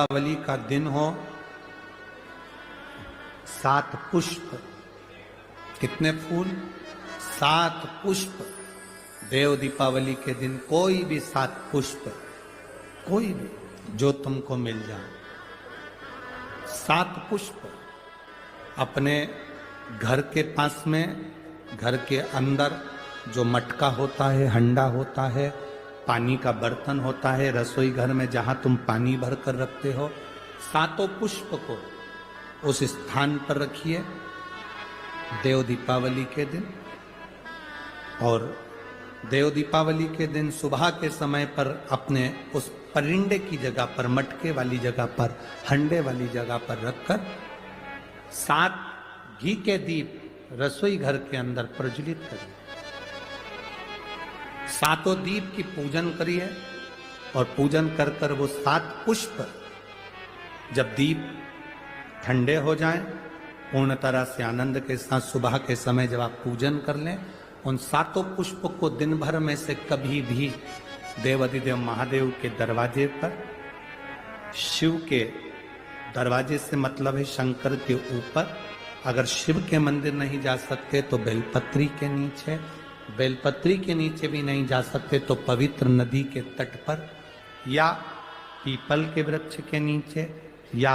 दीपावली का दिन हो, 7 पुष्प, कितने फूल? 7 पुष्प। देव दीपावली के दिन कोई भी 7 पुष्प, कोई भी जो तुमको मिल जाए, 7 पुष्प अपने घर के पास में, घर के अंदर जो मटका होता है, हंडा होता है, पानी का बर्तन होता है, रसोई घर में जहां तुम पानी भर कर रखते हो, 7 पुष्प को उस स्थान पर रखिए देव दीपावली के दिन। और देव दीपावली के दिन सुबह के समय पर अपने उस परिंडे की जगह पर, मटके वाली जगह पर, हंडे वाली जगह पर रखकर 7 घी के दीप रसोई घर के अंदर प्रज्वलित करिए। 7 दीप की पूजन करिए और पूजन कर कर वो 7 पुष्प जब दीप ठंडे हो जाएं, पूर्ण तरह से आनंद के साथ सुबह के समय जब आप पूजन कर लें, उन 7 पुष्प को दिन भर में से कभी भी देवाधिदेव महादेव के दरवाजे पर, शिव के दरवाजे से मतलब है शंकर के ऊपर, अगर शिव के मंदिर नहीं जा सकते तो बेलपत्री के नीचे, बेलपत्री के नीचे भी नहीं जा सकते तो पवित्र नदी के तट पर, या पीपल के वृक्ष के नीचे, या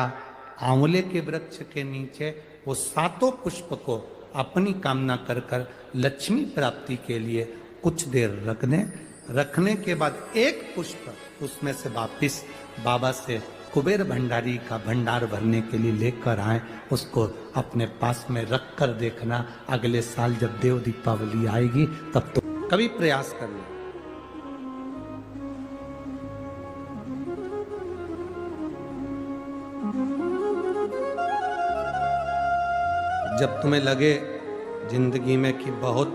आंवले के वृक्ष के नीचे वो 7 पुष्प को अपनी कामना कर कर लक्ष्मी प्राप्ति के लिए कुछ देर रख दें। रखने के बाद एक पुष्प उसमें से वापिस बाबा से कुबेर भंडारी का भंडार भरने के लिए लेकर आए, उसको अपने पास में रख कर देखना, अगले साल जब देव दीपावली आएगी तब तो कभी प्रयास करना। जब तुम्हें लगे जिंदगी में कि बहुत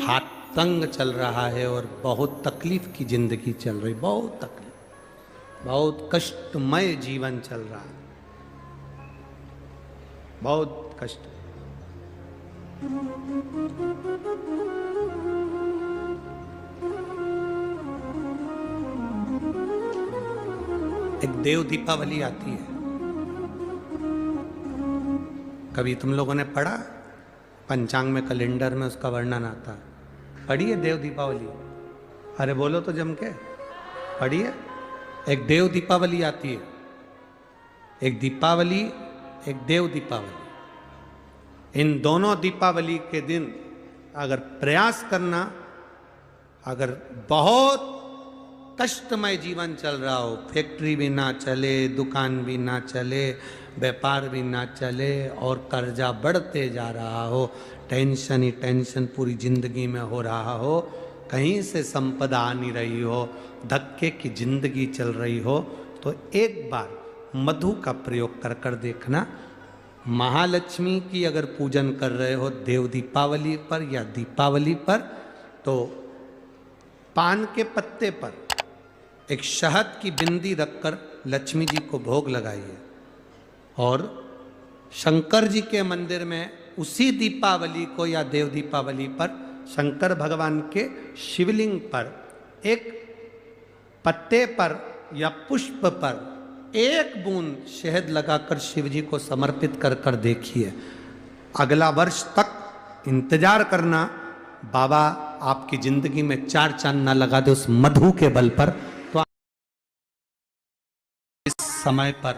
हाथ तंग चल रहा है और बहुत तकलीफ की जिंदगी चल रही, बहुत तकलीफ, बहुत कष्टमय जीवन चल रहा है, बहुत कष्ट, एक देव दीपावली आती है। कभी तुम लोगों ने पढ़ा? पंचांग में, कैलेंडर में उसका वर्णन आता है। पढ़िए देव दीपावली, अरे बोलो तो जम के, पढ़िए। एक देव दीपावली आती है, एक दीपावली, एक देव दीपावली। इन दोनों दीपावली के दिन अगर प्रयास करना, अगर बहुत कष्टमय जीवन चल रहा हो, फैक्ट्री भी ना चले, दुकान भी ना चले, व्यापार भी ना चले और कर्जा बढ़ते जा रहा हो, टेंशन ही टेंशन पूरी जिंदगी में हो रहा हो, कहीं से संपदा आ नहीं रही हो, धक्के की जिंदगी चल रही हो, तो एक बार मधु का प्रयोग कर कर देखना। महालक्ष्मी की अगर पूजन कर रहे हो देव दीपावली पर या दीपावली पर, तो पान के पत्ते पर एक शहद की बिंदी रखकर लक्ष्मी जी को भोग लगाइए और शंकर जी के मंदिर में उसी दीपावली को या देव दीपावली पर शंकर भगवान के शिवलिंग पर एक पत्ते पर या पुष्प पर 1 बूंद शहद लगाकर शिव जी को समर्पित कर कर देखिए। अगला वर्ष तक इंतजार करना, बाबा आपकी जिंदगी में 4 चांद ना लगा दे उस मधु के बल पर, तो इस समय पर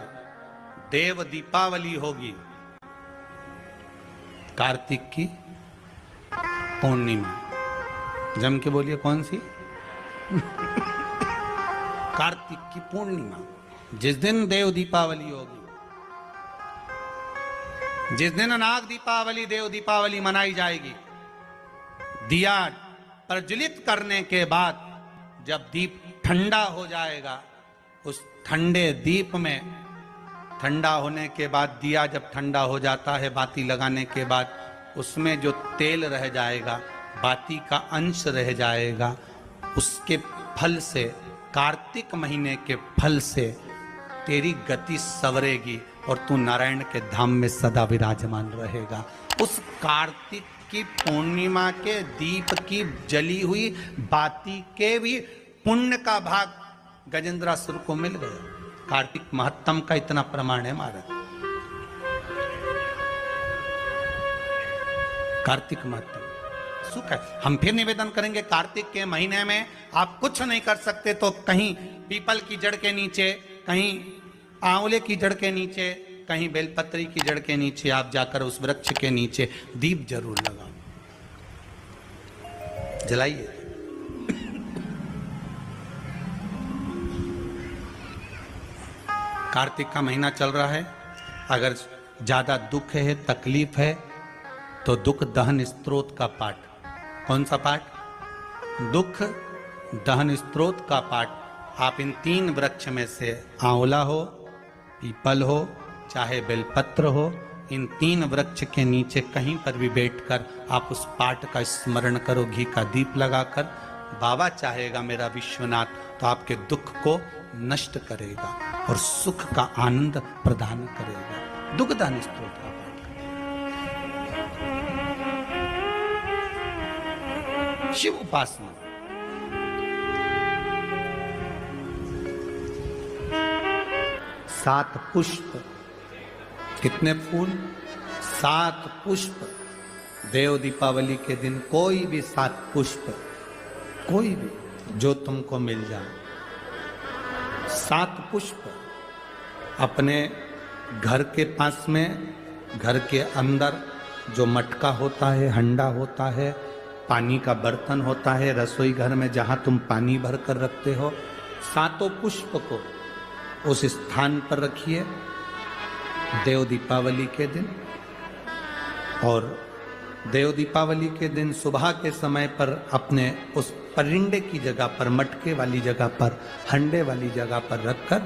देव दीपावली होगी, कार्तिक की पूर्णिमा। जम के बोलिए कौन सी? कार्तिक की पूर्णिमा, जिस दिन देव दीपावली होगी, जिस दिन नाग दीपावली, देव दीपावली मनाई जाएगी। दिया प्रज्वलित करने के बाद जब दीप ठंडा हो जाएगा, उस ठंडे दीप में, ठंडा होने के बाद दिया जब ठंडा हो जाता है, बाती लगाने के बाद उसमें जो तेल रह जाएगा, बाती का अंश रह जाएगा, उसके फल से, कार्तिक महीने के फल से तेरी गति सवरेगी और तू नारायण के धाम में सदा विराजमान रहेगा। उस कार्तिक की पूर्णिमा के दीप की जली हुई बाती के भी पुण्य का भाग गजेंद्रासुर को मिल गया। कार्तिक महत्तम का इतना प्रमाण है महाराज। कार्तिक महत्तम सुख है। हम फिर निवेदन करेंगे, कार्तिक के महीने में आप कुछ नहीं कर सकते तो कहीं पीपल की जड़ के नीचे, कहीं आंवले की जड़ के नीचे, कहीं बेलपत्री की जड़ के नीचे आप जाकर उस वृक्ष के नीचे दीप जरूर लगाओ, जलाइए। कार्तिक का महीना चल रहा है, अगर ज्यादा दुख है, तकलीफ है, तो दुख दहन स्तोत्र का पाठ। कौन सा पाठ? दुख दहन स्तोत्र का पाठ आप इन 3 वृक्ष में से, आंवला हो, पीपल हो, चाहे बेलपत्र हो, इन 3 वृक्ष के नीचे कहीं पर भी बैठकर आप उस पाठ का स्मरण करो, घी का दीप लगाकर। बाबा चाहेगा मेरा विश्वनाथ तो आपके दुख को नष्ट करेगा और सुख का आनंद प्रदान करेगा। दुख दहन स्तोत्र का पाठ। शिव उपासना। सात पुष्प। कितने फूल? 7 पुष्प। देव दीपावली के दिन कोई भी 7 पुष्प, कोई भी जो तुमको मिल जाए, 7 पुष्प अपने घर के पास में, घर के अंदर जो मटका होता है, हंडा होता है, पानी का बर्तन होता है, रसोई घर में जहां तुम पानी भर कर रखते हो, 7 पुष्प को उस स्थान पर रखिए देव दीपावली के दिन। और देव दीपावली के दिन सुबह के समय पर अपने उस परिंडे की जगह पर, मटके वाली जगह पर, हंडे वाली जगह पर रखकर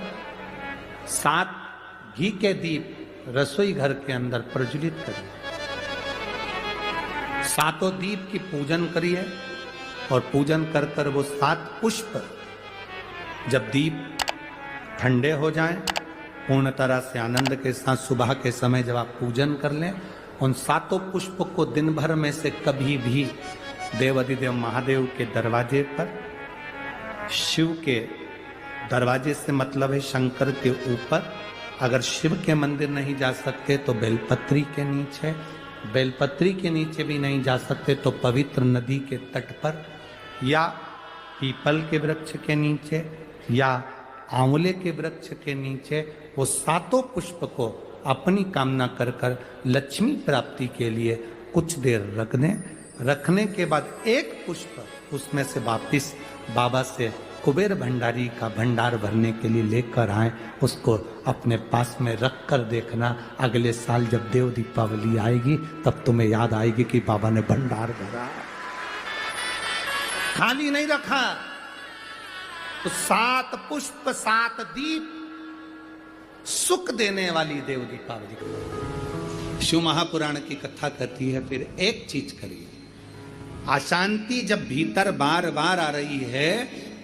7 घी के दीप रसोई घर के अंदर प्रज्वलित करिए। 7 दीप की पूजन करिए और पूजन कर कर वो 7 पुष्प जब दीप ठंडे हो जाएं, पूर्ण तरह से आनंद के साथ सुबह के समय जब आप पूजन कर लें, उन 7 पुष्प को दिन भर में से कभी भी देवाधिदेव महादेव के दरवाजे पर, शिव के दरवाजे से मतलब है शंकर के ऊपर, अगर शिव के मंदिर नहीं जा सकते तो बेलपत्री के नीचे, बेलपत्री के नीचे भी नहीं जा सकते तो पवित्र नदी के तट पर, या पीपल के वृक्ष के नीचे, या आंवले के वृक्ष के नीचे वो 7 पुष्प को अपनी कामना कर कर लक्ष्मी प्राप्ति के लिए कुछ देर रख दें। रखने के बाद 1 पुष्प उसमें से वापिस बाबा से कुबेर भंडारी का भंडार भरने के लिए लेकर आए, उसको अपने पास में रख कर देखना, अगले साल जब देव दीपावली आएगी तब तुम्हें याद आएगी कि बाबा ने भंडार भरा, खाली नहीं रखा। तो 7 पुष्प 7 दीप सुख देने वाली देव दीपावली। शिव महापुराण की कथा कहती है, फिर एक चीज करिए, अशांति जब भीतर बार बार आ रही है,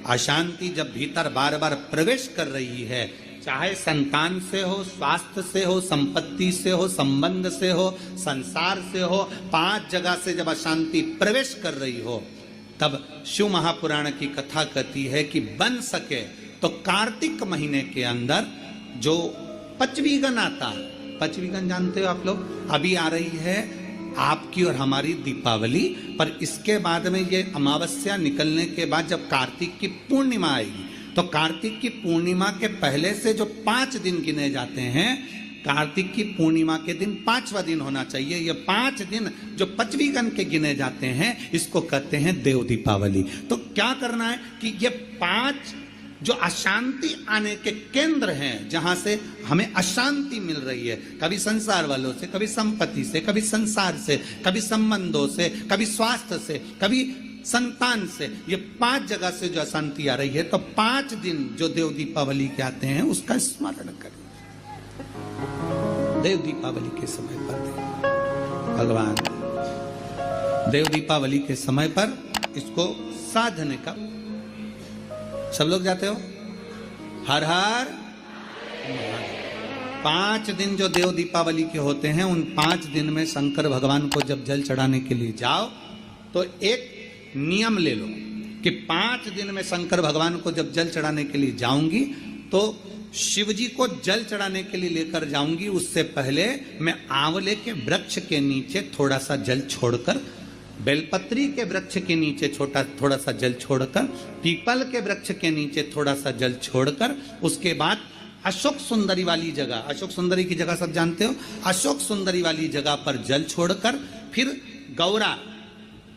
अशांति जब भीतर बार बार प्रवेश कर रही है, चाहे संतान से हो, स्वास्थ्य से हो, संपत्ति से हो, संबंध से हो, संसार से हो, 5 जगह से जब अशांति प्रवेश कर रही हो, तब शिव महापुराण की कथा कहती है कि बन सके तो कार्तिक महीने के अंदर जो पचवीगन आता है, पचवीगन जानते हो आप लोग, अभी आ रही है आपकी और हमारी दीपावली, पर इसके बाद में ये अमावस्या निकलने के बाद जब कार्तिक की पूर्णिमा आएगी, तो कार्तिक की पूर्णिमा के पहले से जो 5 दिन गिने जाते हैं, कार्तिक की पूर्णिमा के दिन 5वां दिन होना चाहिए। ये 5 दिन जो पचवीगन के गिने जाते हैं, इसको कहते हैं देव दीपावली। तो क्या करना है कि ये 5 जो अशांति आने के केंद्र हैं, जहां से हमें अशांति मिल रही है, कभी संसार वालों से, कभी संपत्ति से, कभी संसार से, कभी संबंधों से, कभी स्वास्थ्य से, कभी संतान से, ये 5 जगह से जो अशांति आ रही है, तो 5 दिन जो देव दीपावली के आते हैं उसका स्मरण करें। देव दीपावली के समय पर भगवान देव दीपावली के समय पर इसको साधने का, सब लोग जाते हो, हर हर 5 दिन जो देव दीपावली के होते हैं, उन 5 दिन में शंकर भगवान को जब जल चढ़ाने के लिए जाओ तो एक नियम ले लो कि 5 दिन में शंकर भगवान को जब जल चढ़ाने के लिए जाऊंगी तो शिव जी को जल चढ़ाने के लिए लेकर जाऊंगी, उससे पहले मैं आंवले के वृक्ष के नीचे थोड़ा सा जल छोड़कर, बेलपत्री के वृक्ष के नीचे थोड़ा सा जल छोड़कर, पीपल के वृक्ष के नीचे थोड़ा सा जल छोड़कर, उसके बाद अशोक सुंदरी वाली जगह, अशोक सुंदरी की जगह सब जानते हो, अशोक सुंदरी वाली जगह पर जल छोड़कर, फिर गौरा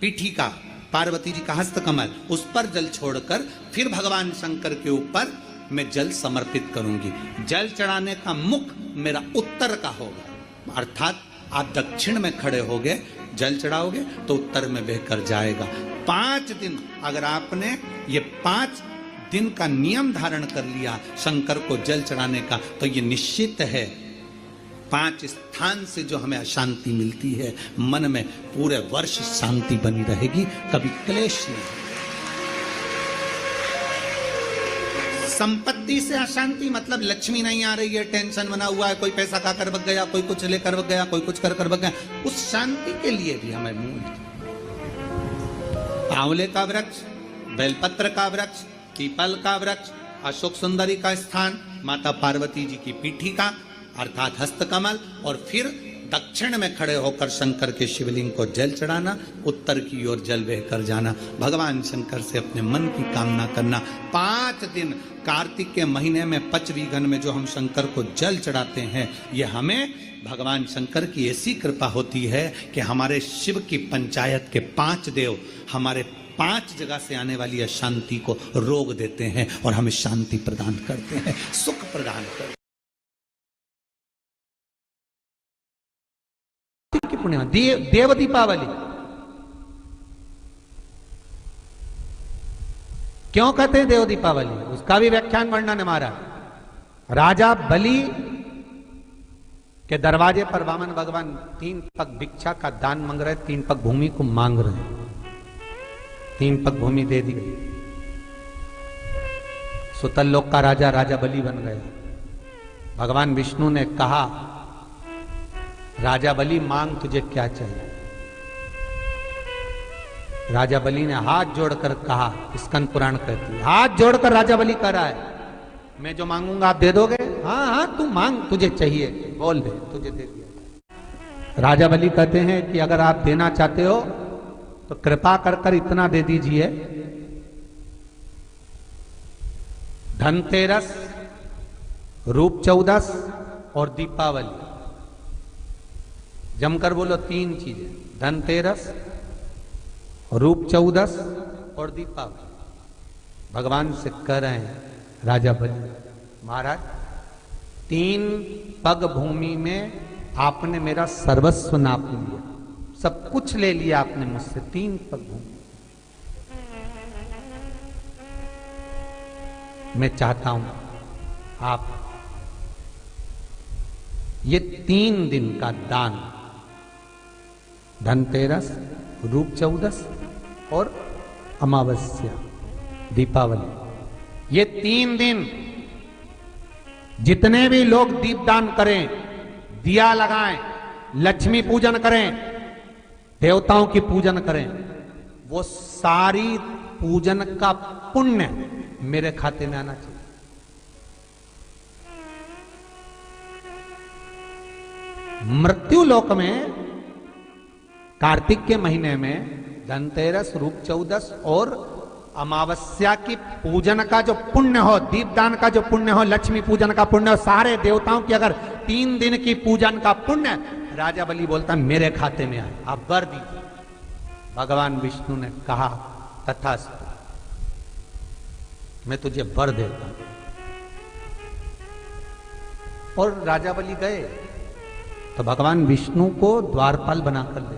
पीठिका पार्वती जी का हस्तकमल उस पर जल छोड़कर, फिर भगवान शंकर के ऊपर मैं जल समर्पित करूंगी। जल चढ़ाने का मुख मेरा उत्तर का होगा, अर्थात आप दक्षिण में खड़े होगे, जल चढ़ाओगे तो उत्तर में बहकर जाएगा। 5 दिन अगर आपने ये 5 दिन का नियम धारण कर लिया शंकर को जल चढ़ाने का, तो ये निश्चित है 5 स्थान से जो हमें अशांति मिलती है, मन में पूरे वर्ष शांति बनी रहेगी, कभी क्लेश नहीं। संपत्ति से अशांति मतलब लक्ष्मी नहीं आ रही है, टेंशन बना हुआ है, कोई पैसा खाकर बग गया, कोई कुछ लेकर बग गया, कोई कुछ कर बग गया, उस शांति के लिए भी हमें मूल आंवले का वृक्ष, बेलपत्र का वृक्ष, पीपल का वृक्ष, अशोक सुंदरी का स्थान, माता पार्वती जी की पीठिका अर्थात हस्तकमल, और फिर दक्षिण में खड़े होकर शंकर के शिवलिंग को जल चढ़ाना, उत्तर की ओर जल बहकर जाना, भगवान शंकर से अपने मन की कामना करना। 5 दिन कार्तिक के महीने में पचवीगन में जो हम शंकर को जल चढ़ाते हैं, ये हमें भगवान शंकर की ऐसी कृपा होती है कि हमारे शिव की पंचायत के 5 देव हमारे 5 जगह से आने वाली अशांति को रोक देते हैं और हमें शांति प्रदान करते हैं, सुख प्रदान करते हैं। पुण्य देव दीपावली क्यों कहते हैं देव दीपावली, उसका भी व्याख्यान वर्णन हमारा। राजा बलि के दरवाजे पर वामन भगवान 3 पग भिक्षा का दान मांग रहे, 3 पग भूमि को मांग रहे, 3 पग भूमि दे दी गई। सुतल लोक का राजा राजा बलि बन गया। भगवान विष्णु ने कहा, राजा बलि मांग तुझे क्या चाहिए। राजा बलि ने हाथ जोड़कर कहा, स्कंद पुराण कहती है, हाथ जोड़कर राजा बलि कह रहा है, मैं जो मांगूंगा आप दे दोगे? हाँ हाँ तू मांग, तुझे चाहिए बोल दे, तुझे दे दिया। राजा बलि कहते हैं कि अगर आप देना चाहते हो तो कृपा कर कर इतना दे दीजिए, धनतेरस, रूप चौदस और दीपावली, जमकर बोलो 3 चीजें, धनतेरस, रूप चौदस और दीपावली। भगवान से कह रहे हैं राजा बलि, महाराज 3 पग भूमि में आपने मेरा सर्वस्व नाप लिया, सब कुछ ले लिया आपने मुझसे, 3 पग भूमि। मैं चाहता हूं आप ये 3 दिन का दान, धनतेरस, रूप चौदस और अमावस्या दीपावली, ये 3 दिन जितने भी लोग दीपदान करें, दिया लगाएं, लक्ष्मी पूजन करें, देवताओं की पूजन करें, वो सारी पूजन का पुण्य मेरे खाते में आना चाहिए। मृत्यु लोक में कार्तिक के महीने में धनतेरस, रूप चौदस और अमावस्या की पूजन का जो पुण्य हो, दीपदान का जो पुण्य हो, लक्ष्मी पूजन का पुण्य हो, सारे देवताओं की अगर 3 दिन की पूजन का पुण्य, राजा बलि बोलता मेरे खाते में आए, आप वर दीजिए। भगवान विष्णु ने कहा तथास्तु, मैं तुझे वर देता हूं। और राजा बलि गए तो भगवान विष्णु को द्वारपाल बनाकर ले,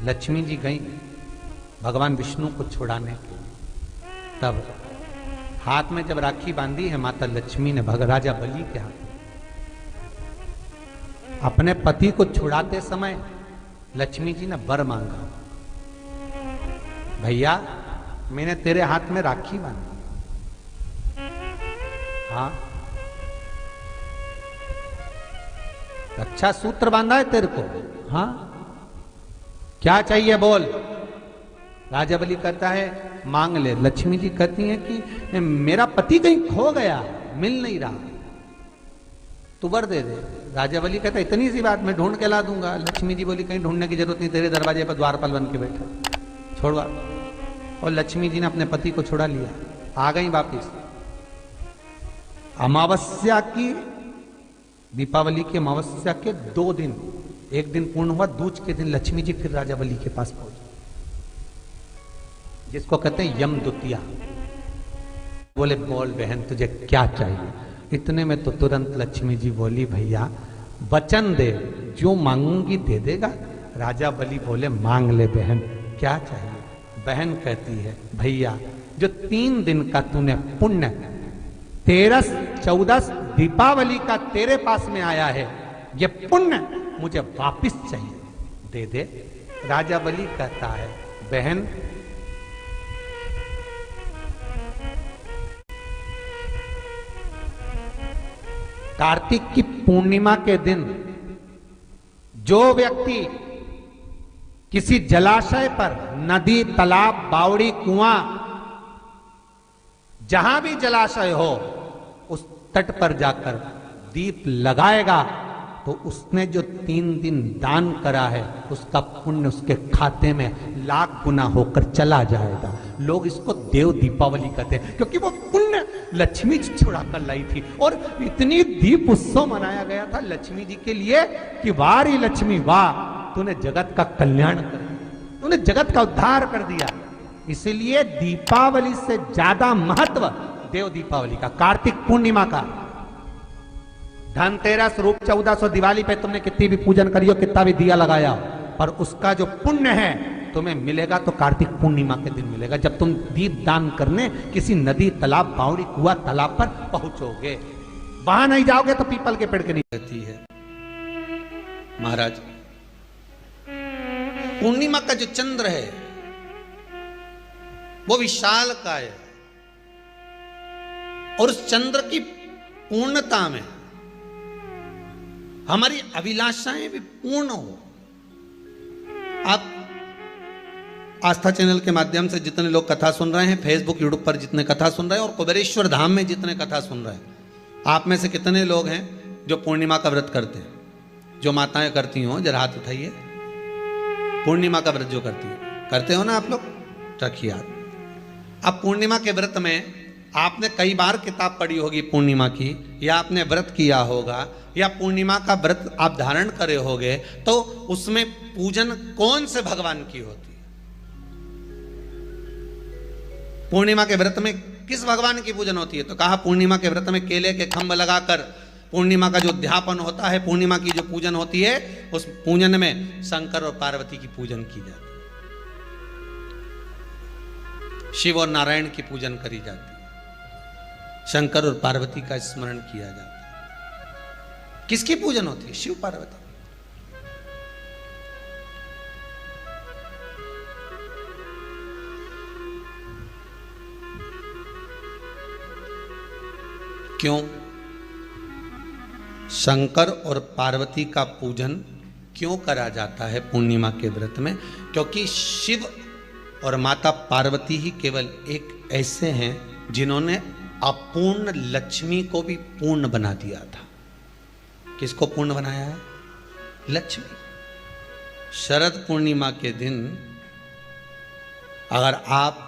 लक्ष्मी जी गई भगवान विष्णु को छुड़ाने के लिए। तब हाथ में जब राखी बांधी है माता लक्ष्मी ने राजा बलि के हाथ में, अपने पति को छुड़ाते समय लक्ष्मी जी ने वर मांगा, भैया मैंने तेरे हाथ में राखी बांधी, हाँ अच्छा सूत्र बांधा है तेरे को, हाँ क्या चाहिए बोल। राजा बलि कहता है मांग ले। लक्ष्मी जी कहती हैं कि मेरा पति कहीं खो गया, मिल नहीं रहा, तुबर दे दे। राजा बलि कहता इतनी सी बात मैं ढूंढ के ला दूंगा। लक्ष्मी जी बोली कहीं ढूंढने की जरूरत नहीं, तेरे दरवाजे पर द्वारपाल बन के बैठा, छोड़वा। और लक्ष्मी जी ने अपने पति को छुड़ा लिया, आ गई वापिस। अमावस्या की, दीपावली की अमावस्या के 2 दिन, एक दिन पूर्ण हुआ, दूज के दिन लक्ष्मी जी फिर राजा बलि के पास पहुंचे, जिसको कहते हैं यम द्वितीया। बोले बोल बहन तुझे क्या चाहिए? इतने में तो तुरंत लक्ष्मी जी बोली भैया वचन दे, जो मांगूंगी दे देगा। राजा बलि बोले मांग ले बहन, क्या चाहिए? बहन कहती है भैया जो 3 दिन का तूने पुण्य 13, 14 दीपावली का तेरे पास में आया है, ये पुण्य मुझे वापिस चाहिए, दे दे। राजा बलि कहता है बहन कार्तिक की पूर्णिमा के दिन जो व्यक्ति किसी जलाशय पर, नदी, तालाब, बावड़ी, कुआं, जहां भी जलाशय हो, उस तट पर जाकर दीप लगाएगा तो उसने जो 3 दिन दान करा है उसका पुण्य उसके खाते में लाख गुना होकर चला जाएगा। लोग इसको देव दीपावली कहते हैं क्योंकि वो पुण्य लक्ष्मी जी छुड़ा कर लाई थी। और इतनी दीप उत्सव मनाया गया था लक्ष्मी जी के लिए कि वाह रे लक्ष्मी वाह, तूने जगत का कल्याण कर दिया, तूने जगत का उद्धार कर दिया। इसलिए दीपावली से ज्यादा महत्व देव दीपावली का, कार्तिक पूर्णिमा का। धनतेरस, रूप 1400, दिवाली पे तुमने कितनी भी पूजन करी हो, कितना भी दिया लगाया, पर उसका जो पुण्य है तुम्हें मिलेगा तो कार्तिक पूर्णिमा के दिन मिलेगा, जब तुम दीप दान करने किसी नदी, तालाब, बावड़ी, कुआं, तालाब पर पहुंचोगे। वहां नहीं जाओगे तो पीपल के पेड़ के नीचे रहती है। महाराज पूर्णिमा का जो चंद्र है वो विशाल का है, और उस चंद्र की पूर्णता में हमारी अभिलाषाएं भी पूर्ण हो। आप आस्था चैनल के माध्यम से जितने लोग कथा सुन रहे हैं, फेसबुक, यूट्यूब पर जितने कथा सुन रहे हैं, और कुबेरेश्वर धाम में जितने कथा सुन रहे हैं, आप में से कितने लोग हैं जो पूर्णिमा का व्रत करते हैं? जो माताएं करती हो जरा हाथ उठाइए। पूर्णिमा का व्रत जो करती है, करते हो ना आप लोग? रखिए हाथ। अब पूर्णिमा के व्रत में आपने कई बार किताब पढ़ी होगी पूर्णिमा की, या आपने व्रत किया होगा, या पूर्णिमा का व्रत आप धारण करे होगे, तो उसमें पूजन कौन से भगवान की होती है? पूर्णिमा के व्रत में किस भगवान की पूजन होती है? तो कहा पूर्णिमा के व्रत में केले के खंभ लगाकर पूर्णिमा का जो अध्यापन होता है, पूर्णिमा की जो पूजन होती है, उस पूजन में शंकर और पार्वती की पूजन की जाती है, शिव और नारायण की पूजन करी जाती है, शंकर और पार्वती का स्मरण किया जाता है। किसकी पूजन होती है? शिव पार्वती। क्यों शंकर और पार्वती का पूजन क्यों करा जाता है पूर्णिमा के व्रत में? क्योंकि शिव और माता पार्वती ही केवल एक ऐसे हैं जिन्होंने अपूर्ण लक्ष्मी को भी पूर्ण बना दिया था। किसको पूर्ण बनाया है? लक्ष्मी। शरद पूर्णिमा के दिन अगर आप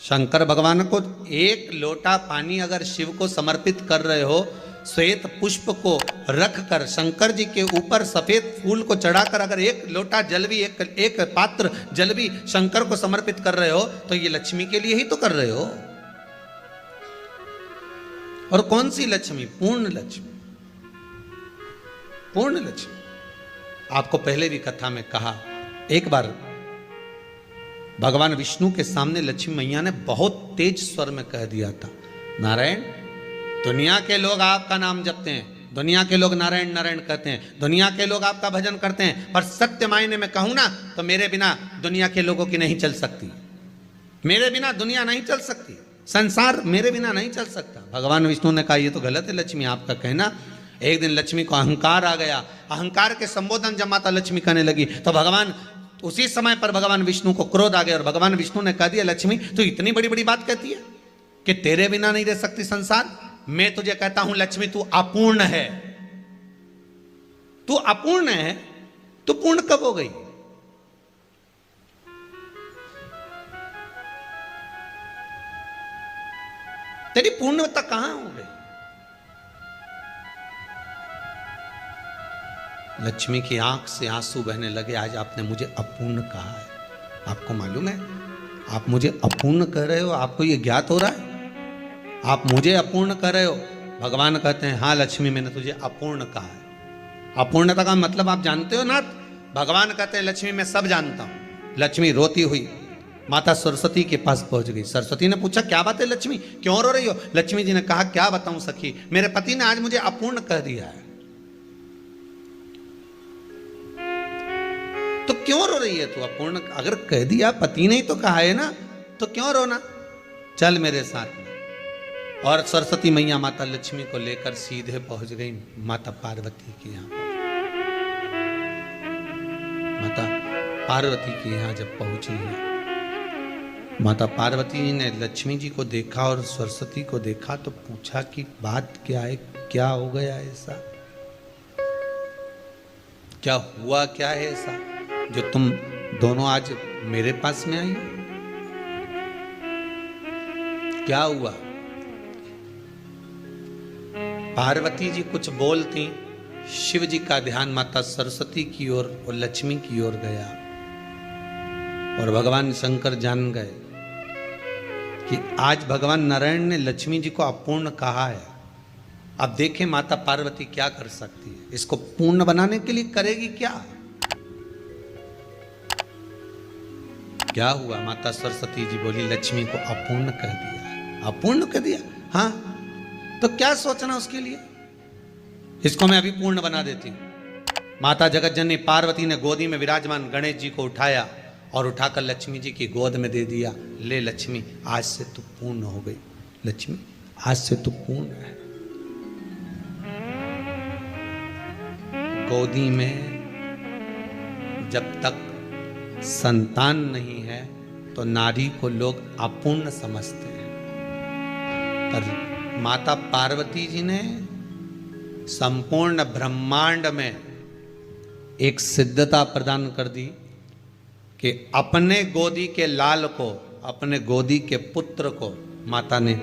शंकर भगवान को 1 लोटा पानी अगर शिव को समर्पित कर रहे हो, श्वेत पुष्प को रख कर शंकर जी के ऊपर सफेद फूल को चढ़ाकर अगर 1 लोटा जल भी, एक पात्र जल भी शंकर को समर्पित कर रहे हो, तो ये लक्ष्मी के लिए ही तो कर रहे हो। और कौन सी लक्ष्मी? पूर्ण लक्ष्मी। पूर्ण लक्ष्मी। आपको पहले भी कथा में कहा, एक बार भगवान विष्णु के सामने लक्ष्मी मैया ने बहुत तेज स्वर में कह दिया था, नारायण, दुनिया के लोग आपका नाम जपते हैं, दुनिया के लोग नारायण नारायण कहते हैं, दुनिया के लोग आपका भजन करते हैं, पर सत्य मायने में कहूं ना तो मेरे बिना दुनिया के लोगों की नहीं चल सकती, मेरे बिना दुनिया नहीं चल सकती, संसार मेरे बिना नहीं चल सकता। भगवान विष्णु ने कहा, ये तो गलत है लक्ष्मी आपका कहना। एक दिन लक्ष्मी को अहंकार आ गया, अहंकार के संबोधन जब माता लक्ष्मी कहने लगी तो भगवान, उसी समय पर भगवान विष्णु को क्रोध आ गया, और भगवान विष्णु ने कह दिया, लक्ष्मी तो इतनी बड़ी बड़ी बात कहती है कि तेरे बिना नहीं रह सकती संसार, मैं तुझे कहता हूं लक्ष्मी तू अपूर्ण है, तू अपूर्ण है, तू पूर्ण कब हो गई? तेरी पूर्णता कहां हो गई? लक्ष्मी की आंख से आंसू बहने लगे। आज आपने मुझे अपूर्ण कहा है, आपको मालूम है आप मुझे अपूर्ण कह रहे हो? आपको यह ज्ञात हो रहा है आप मुझे अपूर्ण कह रहे हो? भगवान कहते हैं हाँ लक्ष्मी मैंने तुझे अपूर्ण कहा है। अपूर्णता का मतलब आप जानते हो ना? भगवान कहते हैं लक्ष्मी मैं सब जानता हूं। लक्ष्मी रोती हुई माता सरस्वती के पास पहुंच गई। सरस्वती ने पूछा क्या बात है लक्ष्मी, क्यों रो रही हो? लक्ष्मी जी ने कहा क्या बताऊं सखी, मेरे पति ने आज मुझे अपूर्ण कह दिया है। तो क्यों रो रही है तू? अपूर्ण अगर कह दिया, पति ने ही तो कहा है ना, तो क्यों रोना? चल मेरे साथ में। और सरस्वती मैया माता लक्ष्मी को लेकर सीधे पहुंच गई माता पार्वती के यहां। माता पार्वती के यहां जब पहुंची है, माता पार्वती जी ने लक्ष्मी जी को देखा और सरस्वती को देखा तो पूछा कि बात क्या है, क्या हो गया ऐसा, क्या हुआ, क्या है ऐसा जो तुम दोनों आज मेरे पास में आई हो? क्या हुआ? पार्वती जी कुछ बोलती, शिव जी का ध्यान माता सरस्वती की ओर और लक्ष्मी की ओर गया और भगवान शंकर जान गए कि आज भगवान नारायण ने लक्ष्मी जी को अपूर्ण कहा है। अब देखें माता पार्वती क्या कर सकती है, इसको पूर्ण बनाने के लिए करेगी क्या? क्या हुआ? माता सरस्वती जी बोली लक्ष्मी को अपूर्ण कह दिया। अपूर्ण कह दिया? हाँ, तो क्या सोचना उसके लिए, इसको मैं अभी पूर्ण बना देती हूं। माता जगतजननी पार्वती ने गोदी में विराजमान गणेश जी को उठाया और उठाकर लक्ष्मी जी की गोद में दे दिया। ले लक्ष्मी, आज से तू पूर्ण हो गई। लक्ष्मी आज से तू पूर्ण है। गोदी में जब तक संतान नहीं है तो नारी को लोग अपूर्ण समझते हैं, पर माता पार्वती जी ने संपूर्ण ब्रह्मांड में एक सिद्धता प्रदान कर दी कि अपने गोदी के लाल को, अपने गोदी के पुत्र को माता ने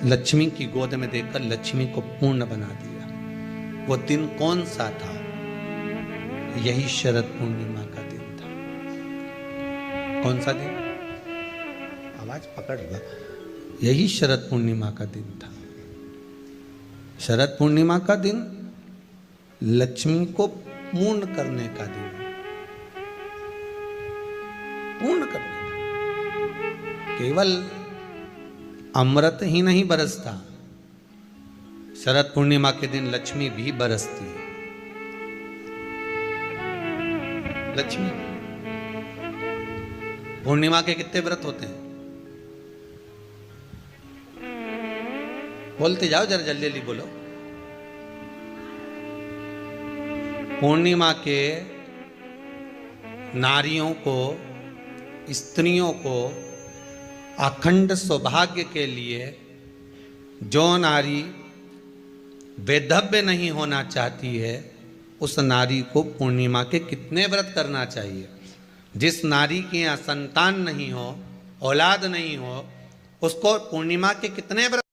लक्ष्मी की गोद में देकर लक्ष्मी को पूर्ण बना दिया। वो दिन कौन सा था? यही शरद पूर्णिमा का दिन था। कौन सा दिन? आवाज पकड़ लो। यही शरद पूर्णिमा का दिन था। शरद पूर्णिमा का दिन लक्ष्मी को पूर्ण करने का दिन, पूर्ण करने का। केवल अमृत ही नहीं बरसता, शरद पूर्णिमा के दिन लक्ष्मी भी बरसती है। लक्ष्मी पूर्णिमा के कितने व्रत होते हैं? बोलते जाओ जरा, जल्दी जल्दी बोलो। पूर्णिमा के नारियों को, स्त्रियों को अखंड सौभाग्य के लिए, जो नारी वैधव्य नहीं होना चाहती है उस नारी को पूर्णिमा के कितने व्रत करना चाहिए? जिस नारी के यहाँ संतान नहीं हो, औलाद नहीं हो, उसको पूर्णिमा के कितने व्रत